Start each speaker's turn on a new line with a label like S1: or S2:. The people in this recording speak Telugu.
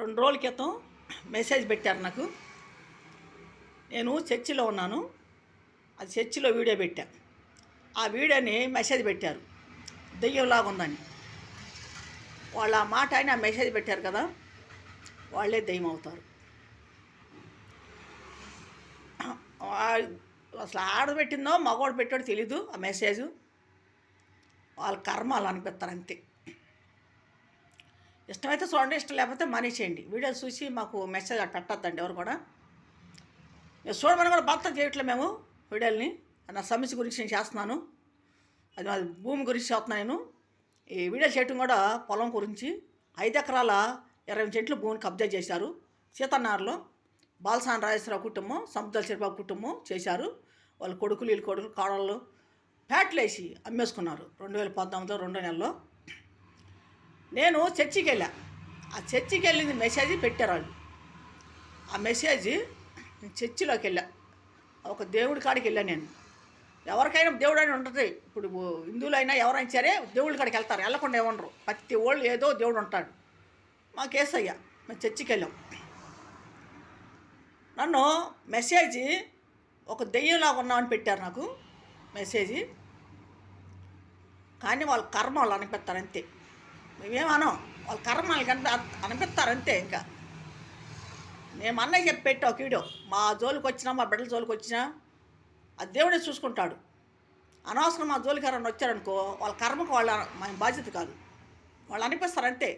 S1: 2 రోజుల క్రితం మెసేజ్ పెట్టారు నాకు. నేను చర్చిలో ఉన్నాను. అది చర్చిలో వీడియో పెట్టా. ఆ వీడియోని మెసేజ్ పెట్టారు, దెయ్యంలాగా ఉందని. వాళ్ళు ఆ మాట అని ఆ మెసేజ్ పెట్టారు కదా, వాళ్ళే దెయ్యం అవుతారు. అసలు ఆడబెట్టిందో మగవాడు పెట్టాడో తెలీదు. ఆ మెసేజ్ వాళ్ళ కర్మ అలా అనిపిస్తారు అంతే. ఇష్టమైతే చూడండి, ఇష్టం లేకపోతే మానేసేయండి. వీడియో చూసి మాకు మెసేజ్ పెట్టద్దండి ఎవరు కూడా. చూడమని కూడా బలతం చేయట్లే మేము వీడియోని. నా సమస్య గురించి నేను చేస్తున్నాను. అది మా భూమి గురించి చేస్తున్నాను నేను. ఈ వీడియో చేయటం కూడా పొలం గురించి. 5 ఎకరాల 20 సెంట్లు భూమిని కబ్జా చేశారు. సీతన్నారులో బాలసాని రాజేశ్వరరావు కుటుంబం, సముద్ర చిరబాబు కుటుంబం చేశారు. వాళ్ళ కొడుకులు, వీళ్ళ కొడుకులు, కాడళ్ళు ఫ్యాట్లు వేసి అమ్మేసుకున్నారు 2019 2వ నెలలో. నేను చర్చికి వెళ్ళా. ఆ చర్చికి వెళ్ళింది మెసేజ్ పెట్టారు వాళ్ళు. ఆ మెసేజ్ నేను చర్చిలోకి వెళ్ళా. ఒక దేవుడి కాడికి వెళ్ళాను నేను. ఎవరికైనా దేవుడు అని ఉంటుంది. ఇప్పుడు హిందువులైనా ఎవరైనా సరే దేవుడి కాడికి వెళ్తారు, వెళ్ళకుండా ఏమనరు. ప్రతి వాళ్ళు ఏదో దేవుడు ఉంటాడు. మాకు ఏసయ్య. మేము చర్చికి వెళ్ళాం. నన్ను మెసేజ్ ఒక దెయ్యంలాగా ఉన్నామని పెట్టారు నాకు మెసేజ్. కానీ వాళ్ళ కర్మ వాళ్ళు అనిపిస్తారు అంతే. మేమేమనం, వాళ్ళ కర్మ వాళ్ళకి అనిపిస్తారు అంతే. ఇంకా మేము అన్నయ్య చెప్పి పెట్టా ఒక వీడియో. మా జోలికి వచ్చినా, మా బిడ్డల జోలికి వచ్చినా ఆ దేవుడే చూసుకుంటాడు. అనవసరం మా జోలికి ఎవరైనా వచ్చారనుకో, వాళ్ళ కర్మకు వాళ్ళ బాధ్యత కాదు. వాళ్ళు అనిపిస్తారు అంతే.